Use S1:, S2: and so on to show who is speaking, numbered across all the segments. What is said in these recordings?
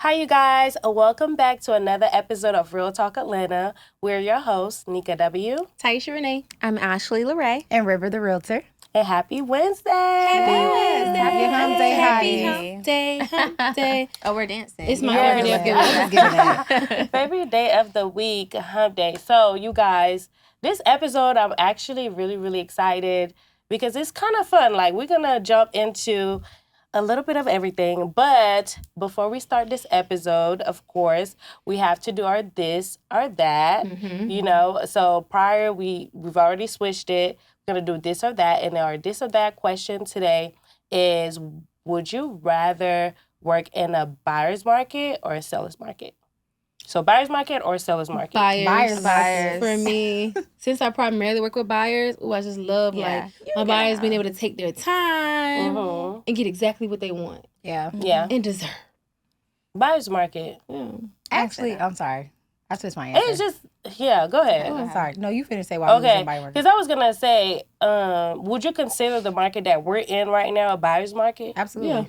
S1: Hi, you guys. Welcome back to another episode of Real Talk Atlanta. We're your hosts, Nika W.
S2: Taisha Renee.
S3: I'm Ashley LeRae.
S4: And River the Realtor.
S1: And happy Wednesday.
S4: Happy hump day,
S2: Happy
S4: hottie.
S2: hump day, hump day.
S3: Oh, we're dancing.
S2: It's my
S1: Yes.
S2: favorite day.
S1: Favorite day of the week, hump day. So, you guys, this episode, I'm actually really excited because it's kind of fun. Like, we're going to jump into a little bit of everything. But before we start this episode, of course, we have to do our this or that, you know. So, prior, we've already switched it. We're going to do this or that. And our this or that question today is, would you rather work in a buyer's market or a seller's market? So buyer's market or seller's market?
S2: Buyers.
S4: Buyers.
S2: For me, since I primarily work with buyers, I just love my buyers being able to take their time and get exactly what they want.
S4: Yeah.
S2: And deserve.
S1: Buyer's market.
S2: Yeah.
S4: Actually, I'm sorry. I switched my answer.
S1: It's just, go ahead.
S4: I'm sorry. No, you finished say why you was
S1: Okay,
S4: in buyer market.
S1: because I was going to say, would you consider the market that we're in right now a buyer's market?
S4: Absolutely.
S2: Yeah.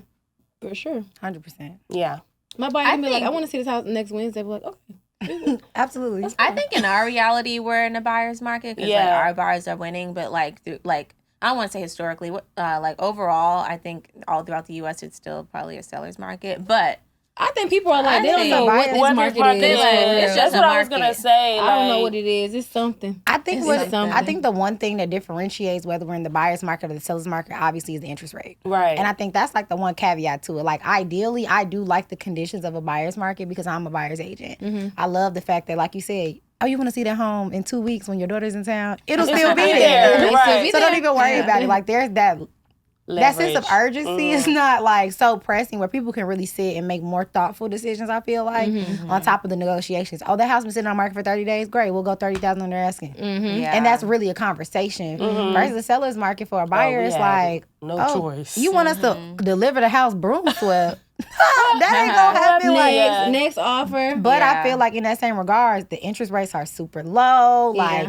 S2: For sure.
S4: 100%.
S1: Yeah.
S2: My buyer can be like, I want to see this house next Wednesday. Be like, okay.
S4: Absolutely.
S3: I think in our reality, we're in a buyer's market because like, our buyers are winning. But like, I don't want to say historically, like overall, I think all throughout the U.S. it's still probably a seller's market. But
S2: I think people are like, they don't know what this market is.
S1: It's just what I was going to say.
S2: I don't know what it is. It's something.
S4: I think
S2: It's
S4: I think the one thing that differentiates whether we're in the buyer's market or the seller's market obviously is the interest rate.
S1: Right.
S4: And I think that's like the one caveat to it. Like ideally, I do like the conditions of a buyer's market because I'm a buyer's agent. I love the fact that, like you said, oh, you want to see that home in 2 weeks when your daughter's in town? It'll still be there.
S1: Right.
S4: So don't even worry about it. Like there's that sense of urgency is not like so pressing where people can really sit and make more thoughtful decisions, I feel like, on top of the negotiations. Oh, that house been sitting on the market for 30 days? Great, we'll go 30,000 on their asking. And that's really a conversation. Versus the seller's market for a buyer, it's like,
S1: no choice.
S4: You want us to deliver the house broom swept? That ain't gonna happen.
S2: Next offer.
S4: But I feel like in that same regards, the interest rates are super low. Like,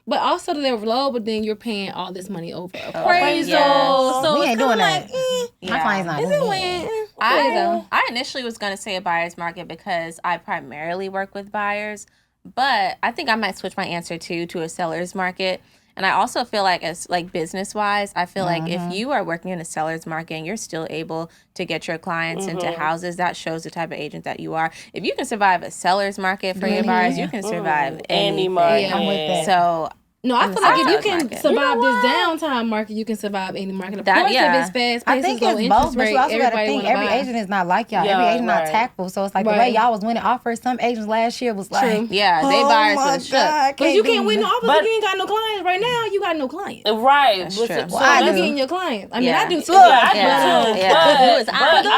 S2: but also they're low, but then you're paying all this money over appraisal. So
S4: we ain't doing
S2: like,
S4: that. My client's not doing
S3: I initially was going to say a buyer's market because I primarily work with buyers, but I think I might switch my answer to a seller's market. And I also feel like as like business wise, I feel like if you are working in a seller's market and you're still able to get your clients into houses, that shows the type of agent that you are. If you can survive a seller's market for your buyers, you can survive any market.
S4: I'm with that.
S3: So
S2: no, I feel like if you can
S3: market.
S2: survive this downtime market, you can survive any market. Of course, if it's fast
S4: I
S2: paced,
S4: think
S2: low
S4: it's
S2: interest
S4: both, but
S2: rate,
S4: you also got to
S2: everybody
S4: think
S2: wanna
S4: every
S2: buy.
S4: agent is not like y'all. Every agent not tactful. So it's like the way y'all was winning offers, some agents last year was like,
S3: they buyers was shook.
S2: But you can't win the offers if you ain't got no clients. Right now, you got no clients.
S1: Right.
S3: That's true.
S1: So
S2: I'm getting your clients. I mean, I do too.
S1: I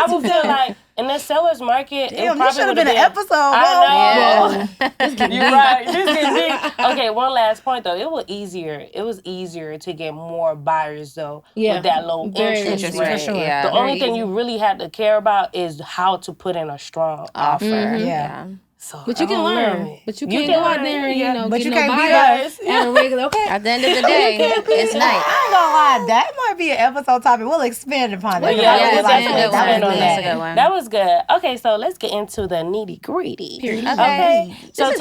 S1: would feel like in the seller's market, it probably
S4: should have
S1: would
S4: been an episode.
S1: I know. You're right. This is big. Okay, one last point though. It was easier to get more buyers though with that low interest rate.
S3: For sure.
S1: The only thing you really had to care about is how to put in a strong offer.
S4: Yeah.
S1: So,
S2: But you can learn. But you can't go out there and,
S4: but
S2: get
S4: you
S2: no
S4: can't beat
S2: buyers
S4: us.
S2: at a regular. Okay.
S3: At the end of the day, it's night.
S4: I ain't gonna lie, that might be an episode topic. We'll expand upon that.
S1: We'll
S3: That's a good one.
S1: That was good. Okay, so let's get into the nitty gritty.
S3: Okay.
S1: So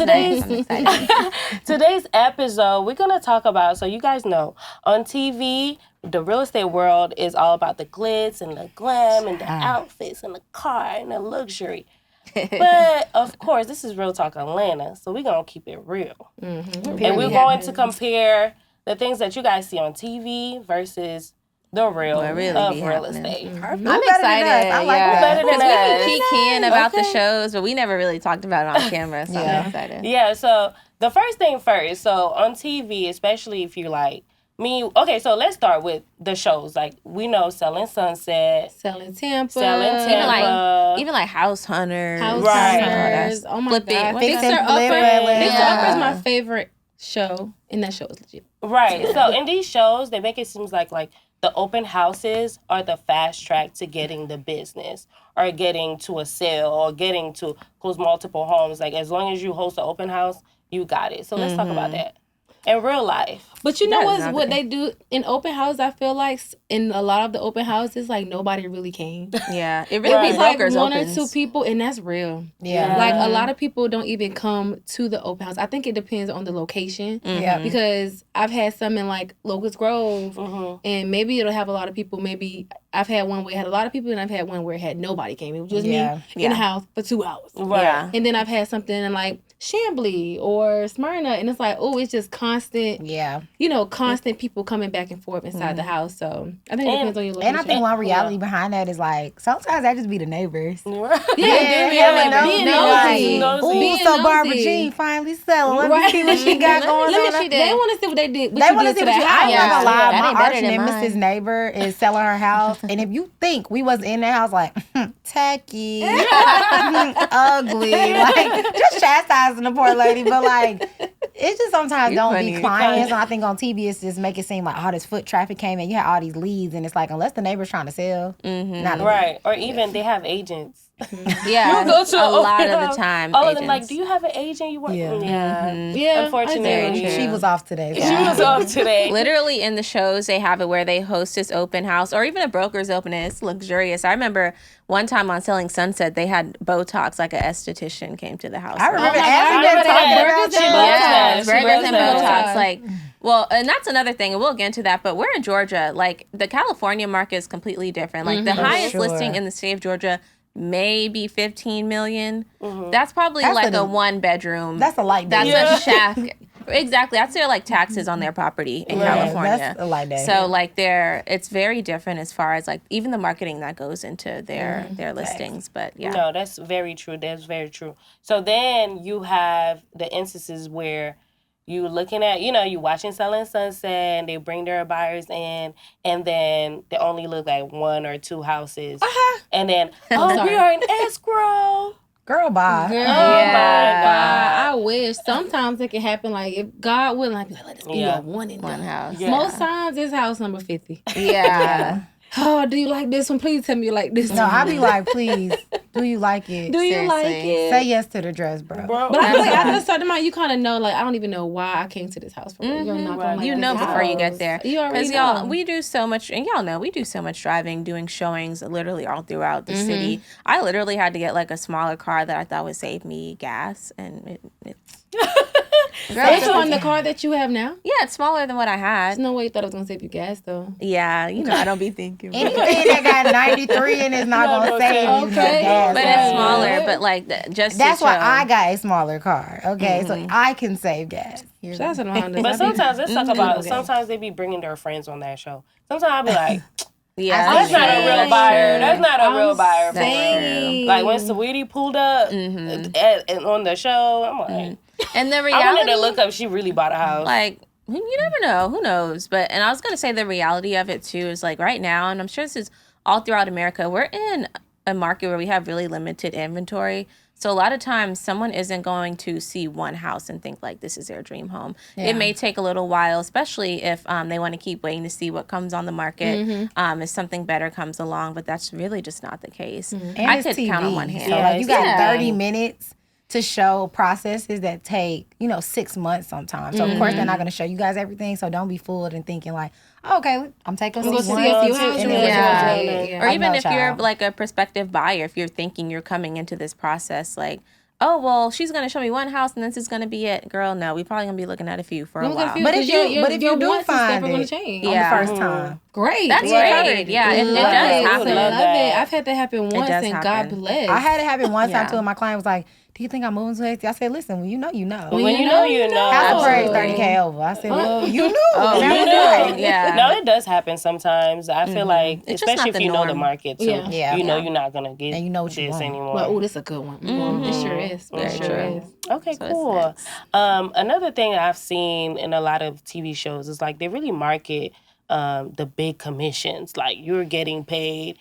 S1: today's episode, we're gonna talk about. So you guys know on TV, the real estate world is all about the glitz and the glam and the outfits and the car and the luxury. But of course, this is Real Talk Atlanta, so we're gonna keep it real, and we're going to compare the things that you guys see on TV versus the real of real estate.
S3: I'm excited.
S4: I like
S1: that. Better than us.
S3: We keep keying about the shows, but we never really talked about it on camera, so I'm excited.
S1: Yeah, so the first thing first, so on TV, especially if you're like me, okay, so let's start with the shows. Like, we know Selling Sunset.
S2: Selling Tampa.
S3: Even like House Hunters.
S2: Hunters. Oh my God. Fixer Upper is my favorite show, and that show is legit.
S1: Right. So in these shows, they make it seem like the open houses are the fast track to getting the business or getting to a sale or getting to close multiple homes. Like, as long as you host an open house, you got it. So let's talk about that. in real life.
S2: But you know what they do in open houses? I feel like in a lot of the open houses, like nobody really came.
S3: Yeah, it really be
S2: like
S3: brokers
S2: one
S3: opens.
S2: or two people, and that's real.
S4: Yeah.
S2: Like a lot of people don't even come to the open house. I think it depends on the location.
S4: Yeah.
S2: Because I've had some in like Locust Grove, and maybe it'll have a lot of people. Maybe I've had one where it had a lot of people, and I've had one where it had nobody came. It was just me in the house for 2 hours.
S1: Right.
S3: Yeah.
S2: And then I've had something in like Chamblee or Smyrna, and it's like, oh, it's just constant.
S4: Yeah.
S2: You know, constant people coming back and forth inside the house. So I think it depends on your location.
S4: And I think one reality behind that is like sometimes that just be the neighbors.
S2: Being nosy.
S4: Ooh, so Barbara Jean finally selling. Let me see what she got going on.
S2: They want to see what they did.
S4: They want to see what you. I'm not gonna lie.
S3: That
S4: My
S3: ain't
S4: arch
S3: better than
S4: nemesis neighbor is selling her house, and if you think we was in that house, like tacky, ugly, like just chastising the poor lady, but like it just sometimes don't be clients. And I think on TV it's just make it seem like all this foot traffic came in. You had all these leads, and it's like unless the neighbor's trying to sell, not
S1: right, or even they have agents.
S3: Yeah,
S1: you go to
S3: a lot of the time.
S1: All of them like, do you have an agent you work with? Yeah. Unfortunately,
S4: she was off today. So.
S1: She was off today.
S3: Literally in the shows, they have it where they host this open house or even a broker's open. It's luxurious. I remember one time on Selling Sunset, they had Botox, like an esthetician came to the house.
S4: I remember that.
S3: Burgers and Botox. Like, well, and that's another thing, and we'll get into that, but we're in Georgia. Like, the California market is completely different. Like, the highest listing in the state of Georgia, maybe 15 million. That's probably like a 1-bedroom.
S4: That's a light day.
S3: That's a shack. Exactly. That's their like taxes on their property in California.
S4: That's a light day.
S3: So like it's very different as far as like even the marketing that goes into their listings. But yeah.
S1: No, that's very true. That's very true. So then you have the instances where you looking at, you watching Selling Sunset, and they bring their buyers in, and then they only look like 1 or 2 houses. And then, we are in escrow.
S4: Girl, bye.
S2: Girl,
S3: yeah.
S2: I wish. Sometimes it can happen, like, if God willing, I'd be like, let this be a one
S3: house.
S2: Yeah. Most times, it's house number 50.
S3: Yeah.
S2: Oh, do you like this one? Please tell me you like this one.
S4: No, I be like, please, do you like it?
S2: Do you like it?
S4: Say yes to the dress, bro.
S2: But I feel like after a certain amount, you kind of know, like, I don't even know why I came to this house for. You're not gonna
S3: you know before you get there.
S2: You already know.
S3: Because y'all, we do so much, and y'all know, we do so much driving, doing showings literally all throughout the city. I literally had to get like a smaller car that I thought would save me gas, and it's...
S2: Which one, the car that you have now?
S3: Yeah, it's smaller than what I had.
S2: There's no way you thought it was going to save you gas, though.
S3: Yeah, I don't be thinking.
S4: Anything that got 93 in is not going to save you no gas.
S3: But it's smaller, but like just
S4: that's why I got a smaller car, okay? So I can save gas.
S2: But
S1: sometimes let's talk about, sometimes they be bringing their friends on that show. Sometimes I'll be like...
S3: Yeah,
S1: that's not a real buyer. That's not a real buyer. For
S3: real.
S1: Like when Saweetie pulled up on the show, I'm like...
S3: And the reality,
S1: I wanted to look up. She really bought a house.
S3: Like, you never know. Who knows? But, and I was going to say the reality of it too is like right now, and I'm sure this is all throughout America, we're in a market where we have really limited inventory. So a lot of times someone isn't going to see one house and think like this is their dream home. Yeah. It may take a little while, especially if they want to keep waiting to see what comes on the market, if something better comes along, but that's really just not the case. I could count on one hand.
S4: So like you got 30 minutes to show processes that take, 6 months sometimes. So, of course, they're not going to show you guys everything. So, don't be fooled and thinking like, oh, okay, I'm taking
S2: a few houses.
S3: Or even if you're like a prospective buyer, if you're thinking you're coming into this process like, oh, well, she's going to show me one house and this is going to be it. Girl, no, we're probably going to be looking at a few for a while.
S4: But if you do find it on the first time,
S2: great.
S3: That's great. Yeah, it does happen.
S2: I love it. I've had that happen once and God bless.
S4: I had it happen one time too, and my client was like, do you think I'm moving too hasty? I said, listen, when you know, you know.
S1: When you know, you know.
S4: House price $30K over. I said, well, you knew.
S3: Yeah.
S1: No, it does happen sometimes. I feel like, especially if you know the market too.
S4: Yeah.
S1: You know you're not going to get
S4: and you know what you
S1: this
S4: want
S1: anymore.
S2: Well, oh, this is a good one. It sure is. It sure is.
S1: Okay, so cool. Another thing I've seen in a lot of TV shows is like they really market the big commissions. Like you're getting paid,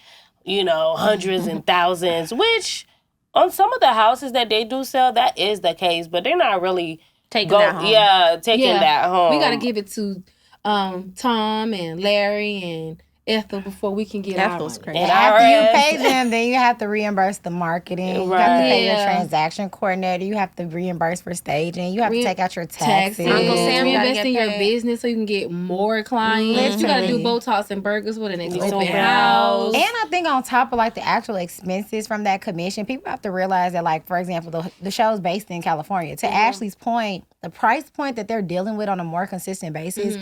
S1: hundreds and thousands, which on some of the houses that they do sell, that is the case, but they're not really
S3: taking that home.
S1: Yeah, taking that home.
S2: We got to give it to Tom and Larry and Ethel before we can get
S3: Ethel's
S2: our
S3: crazy.
S4: And after you pay them, then you have to reimburse the marketing. You have to pay your transaction coordinator. You have to reimburse for staging. You have to take out your taxes.
S3: Uncle Sam
S2: reinvest in your business so you can get more clients. You got to do Botox and burgers with an next open house.
S4: And I think on top of like the actual expenses from that commission, people have to realize that, like, for example, the show's based in California. To Ashley's point, the price point that they're dealing with on a more consistent basis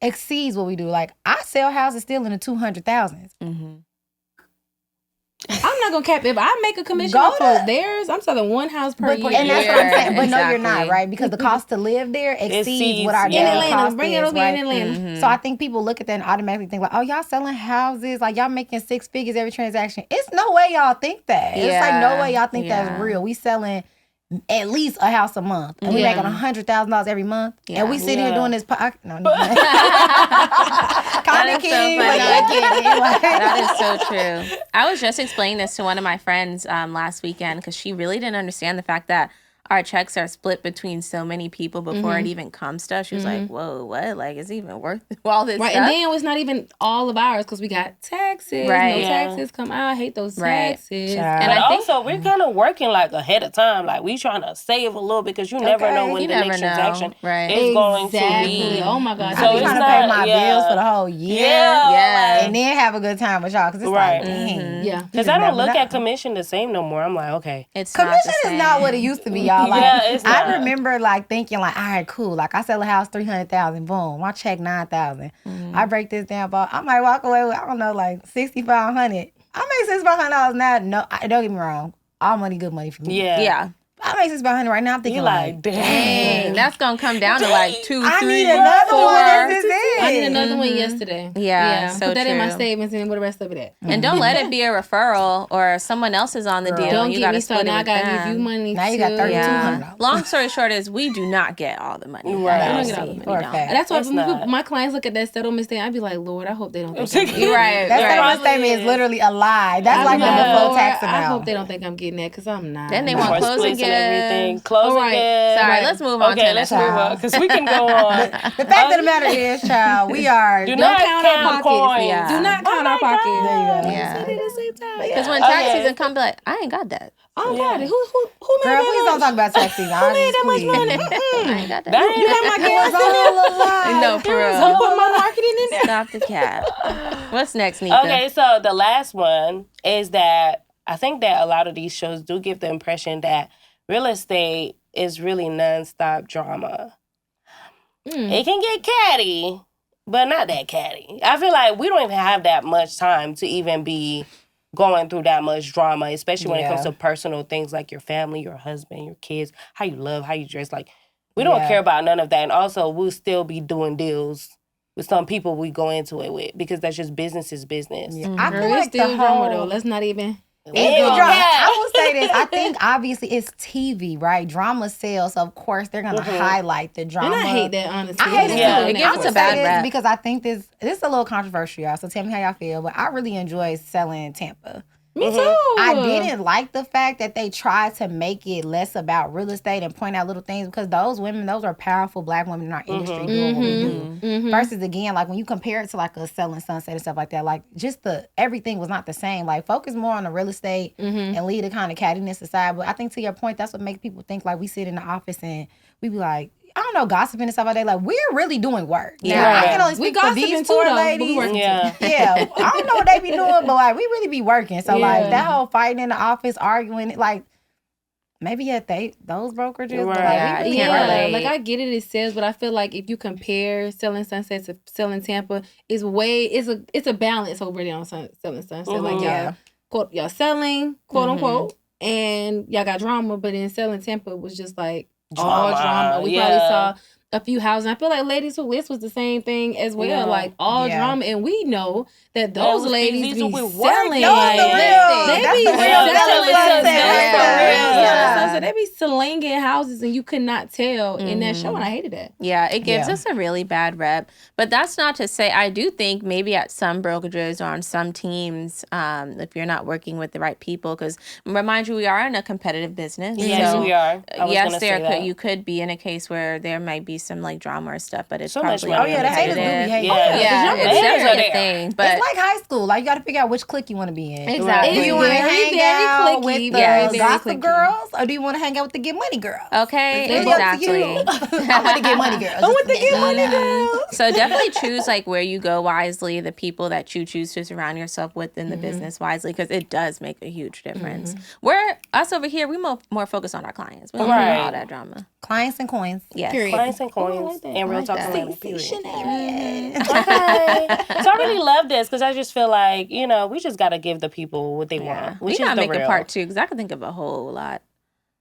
S4: exceeds what we do. Like, I sell houses still in the 200,000s.
S2: I'm not gonna cap it. If I make a commission off of theirs, I'm selling one house per year.
S4: And that's what I'm saying. But no, you're not, right? Because the cost to live there exceeds what our daily cost is, right? So I think people look at that and automatically think like, oh, y'all selling houses, like y'all making 6 figures every transaction. It's no way y'all think that. It's like no way y'all think that's real. We selling at least a house a month, and we making $100,000 every month, and we sitting here doing this. That
S3: is so true. I was just explaining this to one of my friends last weekend because she really didn't understand the fact that our checks are split between so many people before it even comes to us. She was like, whoa, what? Like, is it even worth all this stuff?
S2: And then it's not even all of ours because we got taxes.
S3: Right.
S2: No taxes come out. I hate those taxes.
S1: And I think also we're kind of working like ahead of time. Like, we trying to save a little because you never know when the next transaction is going to be.
S2: Oh, my God.
S4: So I'm trying to pay my bills for the whole year. And then have a good time with y'all because it's like, dang.
S1: Because I don't look at commission the same no more. I'm like, okay.
S4: Commission is not what it used to be, y'all. Like, I remember like thinking like, all right, cool. Like I sell a house $300,000, boom. My check $9,000. I break this down, but I might walk away with, I don't know, like $6,500. I make $6,500 now. No, don't get me wrong. All money, good money for me.
S3: Yeah.
S4: I make $6,500 right now. I'm thinking like, dang,
S3: that's gonna come down to like 2, 3,
S4: I need another 4.
S2: I need another one yesterday.
S3: Yeah, so
S2: put that
S3: true.
S2: in my savings and where the rest of it at.
S3: And don't let it be a referral or someone else is on the deal.
S2: Don't
S3: you
S2: get
S3: gotta
S2: me
S3: split
S2: started.
S3: it
S2: Now I
S3: with
S2: gotta
S3: them.
S2: give you money.
S4: Now you got $3,200.
S3: Long story short is we do not get all the money.
S2: Right. I don't get all the money.
S3: We don't.
S2: That's why when my clients look at that settlement statement, I'd be like, Lord, I hope they don't think I'm
S3: right.
S4: That settlement statement is literally a lie. That's like the full tax amount.
S2: I hope they don't think I'm getting that because I'm not.
S3: Then they want closing gifts.
S1: Everything. Closing gifts.
S3: Sorry, let's move on to the
S1: let's move on because we can go on.
S4: The fact of the matter is, child, we are.
S1: Do not count our pockets.
S2: Yeah. Do not count our pockets.
S4: There you go.
S3: Yeah.
S2: At the same time.
S3: Because when tax season comes, be like, I ain't got that.
S2: Oh, got it. Who made
S4: Girl,
S2: that
S4: please don't talk about tax season.
S2: Who made that much money?
S3: I ain't got that.
S2: You got my gas in there?
S3: No, for real.
S2: You put my marketing in there?
S3: Stop the cap. What's next, Nika?
S1: Okay, so the last one is that I think that a lot of these shows do give the impression that real estate is really nonstop drama. It can get catty, but not that catty. I feel like we don't even have that much time to even be going through that much drama, especially when it comes to personal things like your family, your husband, your kids, how you love, how you dress. Like, we don't care about none of that. And also, we'll still be doing deals with some people we go into it with because that's just business is business.
S4: I feel like
S2: still
S4: the
S2: drama
S4: whole...
S2: though. Let's not even...
S4: I will say this. I think obviously it's TV, right? Drama sells, so of course they're gonna highlight the drama.
S2: And I hate that, honestly.
S4: I hate it too.
S3: It gives us a bad rap
S4: because I think this is a little controversial, y'all. So tell me how y'all feel. But I really enjoy selling Tampa.
S2: Me too.
S4: I didn't like the fact that they tried to make it less about real estate and point out little things because those are powerful Black women in our industry doing what we do. Versus again, like when you compare it to like a Selling Sunset and stuff like that, like just everything was not the same. Like focus more on the real estate and leave the kind of cattiness aside. But I think to your point, that's what makes people think like we sit in the office and we be like, I don't know, gossiping and stuff like that. Like, we're really doing work.
S3: Yeah.
S4: Now, I can only speak for these poor ladies. I don't know what they be doing, but like, we really be working. So, like, that whole fighting in the office, arguing, like, maybe at those brokerages, but like, we really
S2: like, I get it, it says, but I feel like if you compare Selling Sunset to Selling Tampa, it's a balance over there on Selling Sunset. Like, y'all selling, quote unquote, and y'all got drama, but in Selling Tampa was just like, all drama. We probably saw a few houses. I feel like Ladies Who List was the same thing as well. Like all drama, and we know that those ladies be selling. They be selling. they be slanging houses and you could not tell in that show, and I hated that.
S3: Yeah, it gives us a really bad rep. But that's not to say, I do think maybe at some brokerages or on some teams, if you're not working with the right people, because remind you, we are in a competitive business.
S1: Yes,
S3: so,
S1: we are.
S3: You could be in a case where there might be some like drama or stuff, but it's
S1: So
S3: probably
S1: much
S4: the haters do be hating.
S3: it's definitely a thing. But
S4: it's like high school. Like, you got to figure out which clique you want to be in.
S3: Exactly.
S4: Do you want to hang out with the gossip girls, or do you want to hang out with the get money girls?
S3: Okay,
S4: It's up to
S3: exactly.
S4: you. I want to get money girls. I want to get money girls.
S3: So definitely choose like where you go wisely, the people that you choose to surround yourself with in the business wisely, because it does make a huge difference. We're us over here, we more focused on our clients. We don't want all that drama.
S4: Clients and coins.
S3: Yes.
S1: Clients and coins and real talk Atlanta, period.
S4: Okay.
S1: So I really love this because I just feel like, we just got to give the people what they want.
S3: We gotta make a part 2 because I can think of a whole lot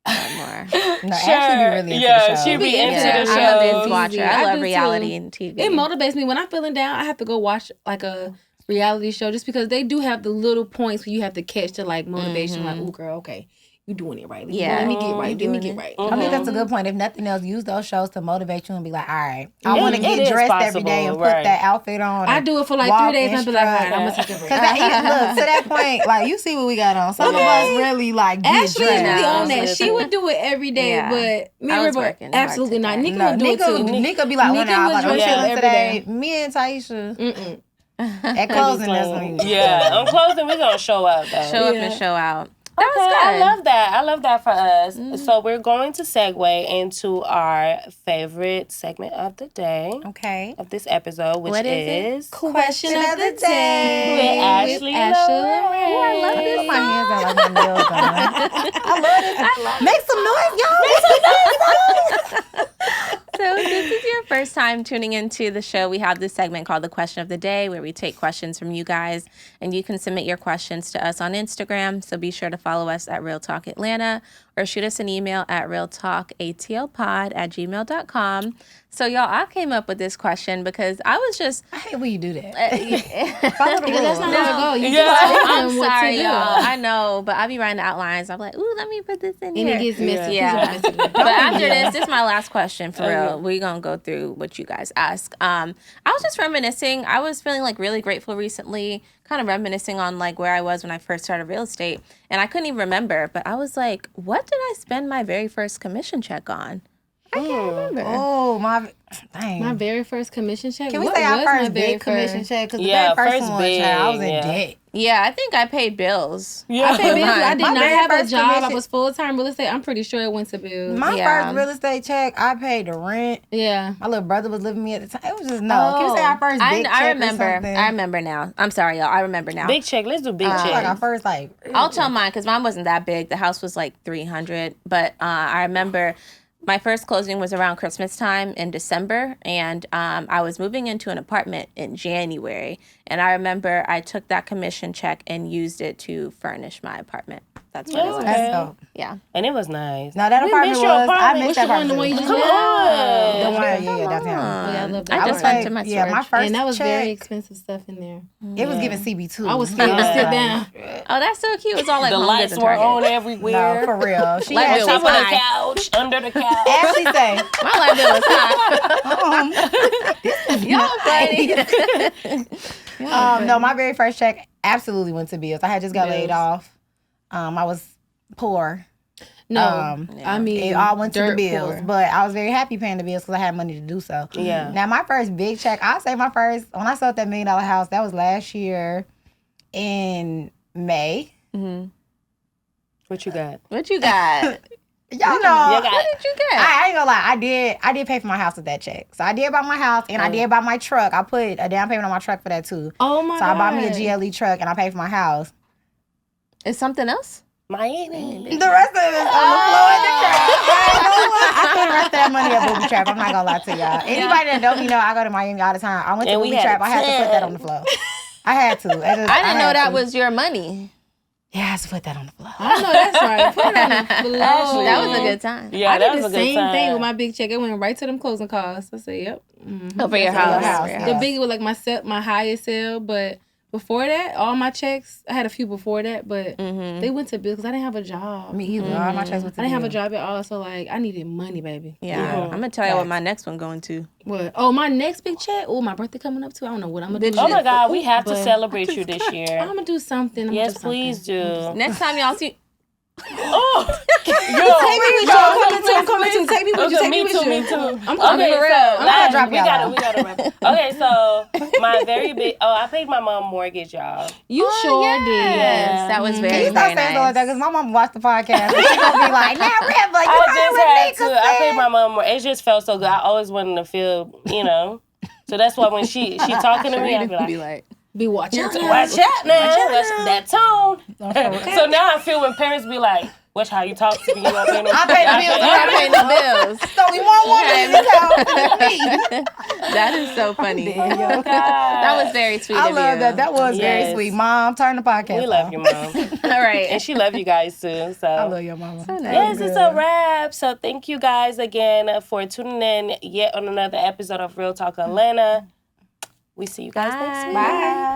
S3: more.
S4: No, Ashley be really into the show.
S1: She be into the show.
S3: I'm a binge watcher. I love
S2: do
S3: reality
S2: too.
S3: and TV.
S2: It motivates me when I'm feeling down. I have to go watch like a reality show just because they do have the little points where you have to catch the like motivation. Like, ooh, girl, okay, you doing it right. Let me get right. Let me get right.
S4: I think that's a good point. If nothing else, use those shows to motivate you and be like, all right, I want to get dressed every day and put that outfit on.
S2: I do it for like 3 days and I be like, all right, I'm going to take a break.
S4: Because look, to that point, like, you see what we got on. Some of us really like get
S2: Ashley
S4: dressed.
S2: is really on that. She would do it every day, but me and River, absolutely not. Nika would do it too.
S4: Nika be like,
S2: Nika
S4: I'm
S2: would dress up every
S4: today.
S2: day.
S4: Me and Taisha. At closing, that's when you
S1: on closing, we're going to show up, though.
S3: Show up and show out. That was
S1: Okay,
S3: good.
S1: I love that. I love that for us. So we're going to segue into our favorite segment of the day.
S4: Okay.
S1: Of this episode, which
S3: What is
S1: is
S2: Question of the day
S1: with Ashley Lauren.
S4: Oh, I love this. My hands are like my nails done. I love it. Make some noise, y'all. Make some noise.
S3: So if this is your first time tuning into the show, we have this segment called the Question of the Day where we take questions from you guys and you can submit your questions to us on Instagram. So be sure to follow us at Real Talk Atlanta or shoot us an email at realtalkatlpod@gmail.com. So y'all, I came up with this question because I was just...
S4: I hate when you do that.
S2: Follow the rules. That's not how it goes.
S3: I'm sorry, y'all. I know, but I be writing the outlines. I'm like, ooh, let me put this in here.
S2: And it gets messy.
S3: Yeah. But after this is my last question for real. We're going to go through what you guys ask. I was just reminiscing. I was feeling like really grateful recently, kind of reminiscing on like where I was when I first started real estate. And I couldn't even remember, but I was like, what did I spend my very first commission check on? I can't remember.
S4: Oh, my
S2: very first commission check.
S4: Can we say our first big commission check? Because the very first one, I was in debt.
S3: Yeah, I think I paid bills.
S2: Yeah. I paid bills. I did not have a job.
S4: Commission.
S2: I was full-time real estate. I'm pretty sure it went to bills.
S4: My first real estate check, I paid the rent.
S2: Yeah.
S4: My little brother was living with me at the time. It was just, Can we say our first big check
S3: I remember.
S4: or something?
S3: I remember now. I'm sorry, y'all. I remember now.
S1: Big check. Let's do big check.
S4: Like our first,
S3: I'll tell mine because mine wasn't that big. The house was like $300. But I remember... my first closing was around Christmas time in December, and I was moving into an apartment in January. And I remember I took that commission check and used it to furnish my apartment. That's what it was.
S4: That's dope.
S3: Yeah.
S1: And it was nice.
S4: No, that apartment was, I missed that apartment.
S2: The one you just
S1: Come on.
S4: The one, yeah, downtown.
S2: Yeah, I love that.
S3: I just went to my storage.
S4: Yeah, my first
S2: and that was
S4: check,
S2: very expensive stuff in there.
S4: It was giving CB2.
S2: I was scared to sit down.
S3: Oh, that's so cute. It was all like
S1: The lights were on everywhere.
S4: No, for real. She
S3: Light
S4: had
S3: bill
S1: Top
S3: was
S1: of the
S3: high.
S1: couch, under the couch.
S4: Ashley say,
S3: My light bill was high.
S4: no, my very first check absolutely went to bills. I had just got laid off. I was poor.
S2: No, I mean,
S4: it all went to the bills,
S2: poor.
S4: but I was very happy paying the bills because I had money to do so.
S1: Yeah.
S4: Now my first big check, I'll say when I sold that $1 million house, that was last year in May.
S3: Mm-hmm.
S1: What you got?
S3: What you got?
S4: Y'all know.
S3: What did you get?
S4: I ain't gonna lie, I did pay for my house with that check. So I did buy my house and I did buy my truck. I put a down payment on my truck for that too.
S2: Oh my
S4: So
S2: God.
S4: I bought me a GLE truck and I paid for my house.
S3: Is something else?
S1: Miami.
S4: The rest of it is on the floor in the trap. I put the rest of that money at Booby Trap. I'm not gonna lie to y'all. Anybody that don't know, I go to Miami all the time. I went to
S1: And we
S4: Booby
S1: had
S4: Trap. I had to put that on the floor. I had to.
S3: I didn't know that was your money.
S4: Yeah, I had to put that on the floor.
S2: I know that's right. Put it on the floor.
S3: That was a good time.
S1: Yeah,
S2: I
S1: that
S2: did
S1: was
S2: the
S1: a good
S2: same
S1: time.
S2: thing with my big check. It went right to them closing costs. I said, yep.
S3: Over your house.
S4: house.
S2: The biggie was like my highest sale, but before that, all my checks, I had a few before that, but they went to bills because I didn't have a job.
S4: Me either. All my checks went to
S2: I didn't have a job at all, so like I needed money, baby.
S3: Yeah. I'm gonna tell you what my next one going to.
S2: What? Oh, my next big check. Oh, my birthday coming up too. I don't know what I'm gonna do.
S1: Oh my God, we have to celebrate you this year.
S2: I'm gonna do something.
S1: Yes, please do.
S3: Next time y'all see.
S1: Oh,
S2: Take me with you. I'm coming too. Take me with you. Take me with you.
S1: Me too.
S2: I'm coming for real.
S4: I'm gonna drop
S1: we
S4: y'all.
S1: gotta wrap. Okay, so my very big. Oh, I paid my mom mortgage, y'all.
S2: You sure did.
S3: Yes, that was
S4: Can
S3: very,
S4: you stop
S3: very
S4: saying stuff like that?
S3: nice.
S4: Because my mom watched the podcast. And she's gonna be like, "Now, Rip, like you
S1: I just had
S4: heard what
S1: to. I paid my mom more. It just felt so good. I always wanted to feel, So that's why when she talking to me, I be like,
S2: Be watching.
S1: watch out now. Watch that tone. So now I feel when parents be like, watch how you talk to me. You don't pay no
S4: I pay the bills.
S3: I pay no bills.
S4: So we want one in this house.
S3: That is so funny.
S1: God.
S3: That was very sweet
S4: I
S3: of
S4: love
S3: you.
S4: that. That was very
S1: Yes.
S4: sweet. Mom, turn the podcast
S1: We love
S4: off.
S1: your mom.
S3: All right.
S1: And she love you guys too. So
S4: I love your mama.
S3: So nice.
S1: yes, it's a wrap. So thank you guys again for tuning in yet on another episode of Real Talk Atlanta. We see you guys next week.
S4: Bye.